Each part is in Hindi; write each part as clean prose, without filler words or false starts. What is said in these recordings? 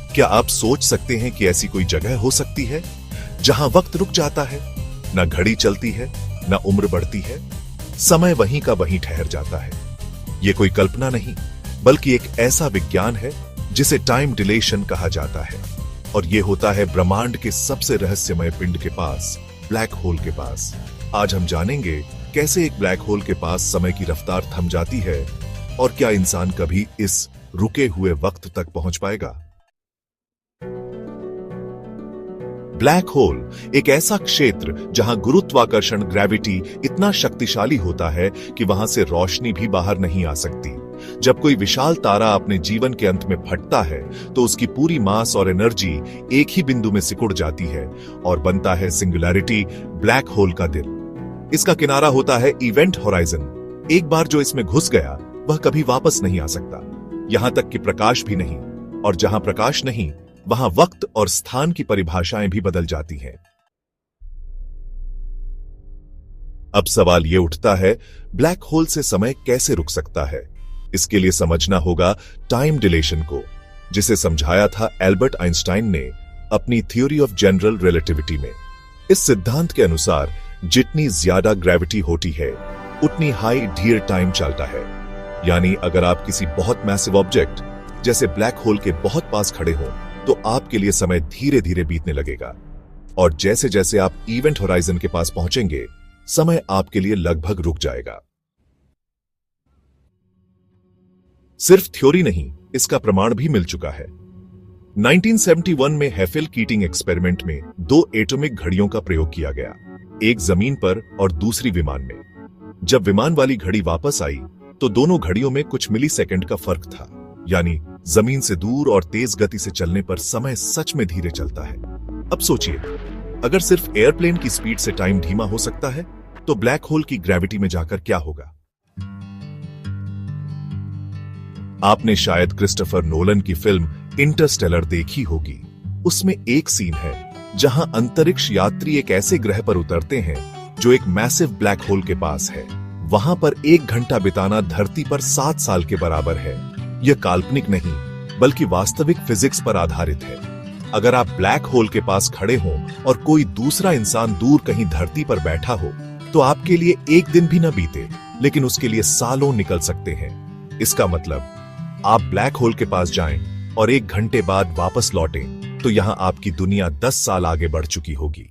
क्या आप सोच सकते हैं कि ऐसी कोई जगह हो सकती है जहां वक्त रुक जाता है, न घड़ी चलती है, न उम्र बढ़ती है, समय वहीं का वहीं ठहर जाता है। यह कोई कल्पना नहीं, बल्कि एक ऐसा विज्ञान है जिसे टाइम डिलेशन कहा जाता है, और यह होता है ब्रह्मांड के सबसे रहस्यमय पिंड के पास, ब्लैक होल के पास। आज हम जानेंगे कैसे एक ब्लैक होल के पास समय की रफ्तार थम जाती है, और क्या इंसान कभी इस रुके हुए वक्त तक पहुंच पाएगा। ब्लैक होल एक ऐसा क्षेत्र जहां गुरुत्वाकर्षण ग्रेविटी इतना शक्तिशाली होता है कि वहां से रोशनी भी बाहर नहीं आ सकती। जब कोई विशाल तारा अपने जीवन के अंत में फटता है तो उसकी पूरी मास और एनर्जी एक ही बिंदु में सिकुड़ जाती है और बनता है सिंगुलैरिटी, ब्लैक होल का दिल। इसका किनारा होता है इवेंट होराइजन। एक बार जो इसमें घुस गया वह कभी वापस नहीं आ सकता, यहां तक कि प्रकाश भी नहीं, और जहां प्रकाश नहीं वहां वक्त और स्थान की परिभाषाएं भी बदल जाती हैं। अब सवाल यह उठता है, ब्लैक होल से समय कैसे रुक सकता है। इसके लिए समझना होगा टाइम डिलेशन को, जिसे समझाया था एल्बर्ट आइंस्टाइन ने अपनी थ्योरी ऑफ जनरल रिलेटिविटी में। इस सिद्धांत के अनुसार जितनी ज्यादा ग्रेविटी होती है उतनी हाई ढीर टाइम चलता है। यानी अगर आप किसी बहुत मैसिव ऑब्जेक्ट जैसे ब्लैक होल के बहुत पास खड़े हो तो आपके लिए समय धीरे धीरे बीतने लगेगा, और जैसे जैसे आप इवेंट होराइजन के पास पहुंचेंगे समय आपके लिए लगभग रुक जाएगा। सिर्फ थ्योरी नहीं, इसका प्रमाण भी मिल चुका है। 1971 में हेफेल कीटिंग एक्सपेरिमेंट में 2 एटॉमिक घड़ियों का प्रयोग किया गया, एक जमीन पर और दूसरी विमान में। जब विमान वाली घड़ी वापस आई तो दोनों घड़ियों में कुछ मिलीसेकंड का फर्क था, यानी जमीन से दूर और तेज गति से चलने पर समय सच में धीरे चलता है। अब सोचिए, अगर सिर्फ एयरप्लेन की स्पीड से टाइम धीमा हो सकता है तो ब्लैक होल की ग्रेविटी में जाकर क्या होगा। आपने शायद क्रिस्टोफर नोलन की फिल्म इंटरस्टेलर देखी होगी। उसमें एक सीन है जहां अंतरिक्ष यात्री एक ऐसे ग्रह पर उतरते हैं जो एक मैसिव ब्लैक होल के पास है। वहां पर 1 घंटा बिताना धरती पर 7 साल के बराबर है। यह काल्पनिक नहीं बल्कि वास्तविक फिजिक्स पर आधारित है। अगर आप ब्लैक होल के पास खड़े हो और कोई दूसरा इंसान दूर कहीं धरती पर बैठा हो तो आपके लिए एक दिन भी न बीते, लेकिन उसके लिए सालों निकल सकते हैं। इसका मतलब आप ब्लैक होल के पास जाएं और 1 घंटे बाद वापस लौटें तो यहां आपकी दुनिया 10 साल आगे बढ़ चुकी होगी।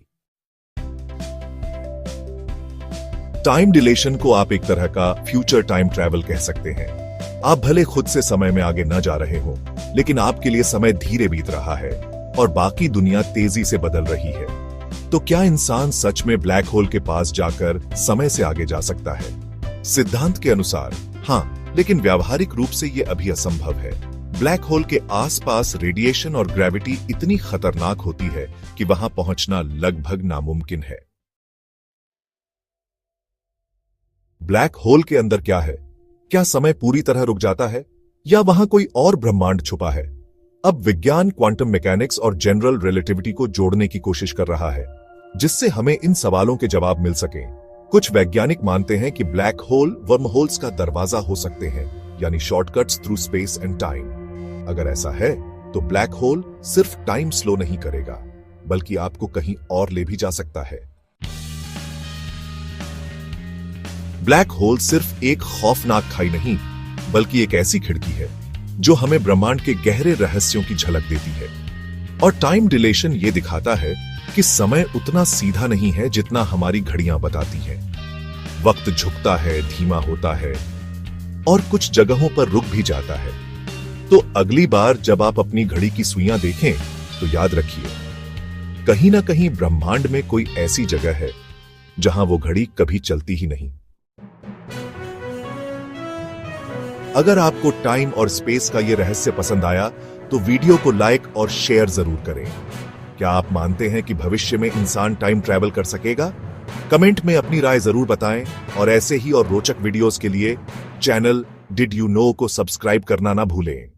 टाइम डिलेशन को आप एक तरह का फ्यूचर टाइम ट्रैवल कह सकते हैं। आप भले खुद से समय में आगे न जा रहे हो, लेकिन आपके लिए समय धीरे बीत रहा है और बाकी दुनिया तेजी से बदल रही है। तो क्या इंसान सच में ब्लैक होल के पास जाकर समय से आगे जा सकता है? सिद्धांत के अनुसार हां, लेकिन व्यावहारिक रूप से यह अभी असंभव है। ब्लैक होल के आसपास रेडिएशन और ग्रेविटी इतनी खतरनाक होती है कि वहां पहुंचना लगभग नामुमकिन है। ब्लैक होल के अंदर क्या है? क्या समय पूरी तरह रुक जाता है या वहां कोई और ब्रह्मांड छुपा है? अब विज्ञान क्वांटम मैकेनिक्स और जनरल रिलेटिविटी को जोड़ने की कोशिश कर रहा है, जिससे हमें इन सवालों के जवाब मिल सकें। कुछ वैज्ञानिक मानते हैं कि ब्लैक होल वर्महोल्स का दरवाजा हो सकते हैं, यानी shortcuts through space and time. अगर ऐसा है तो ब्लैक होल सिर्फ टाइम स्लो नहीं करेगा, बल्कि आपको कहीं और ले भी जा सकता है। ब्लैक होल सिर्फ एक खौफनाक खाई नहीं, बल्कि एक ऐसी खिड़की है जो हमें ब्रह्मांड के गहरे रहस्यों की झलक देती है। और टाइम डिलेशन ये दिखाता है कि समय उतना सीधा नहीं है जितना हमारी घड़ियां बताती हैं। वक्त झुकता है, धीमा होता है और कुछ जगहों पर रुक भी जाता है। तो अगली बार जब आप अपनी घड़ी की सुइयां देखें तो याद रखिए, कहीं ना कहीं ब्रह्मांड में कोई ऐसी जगह है जहां वो घड़ी कभी चलती ही नहीं। अगर आपको टाइम और स्पेस का यह रहस्य पसंद आया तो वीडियो को लाइक और शेयर जरूर करें। क्या आप मानते हैं कि भविष्य में इंसान टाइम ट्रैवल कर सकेगा? कमेंट में अपनी राय जरूर बताएं, और ऐसे ही और रोचक वीडियोस के लिए चैनल डिड यू नो को सब्सक्राइब करना ना भूलें।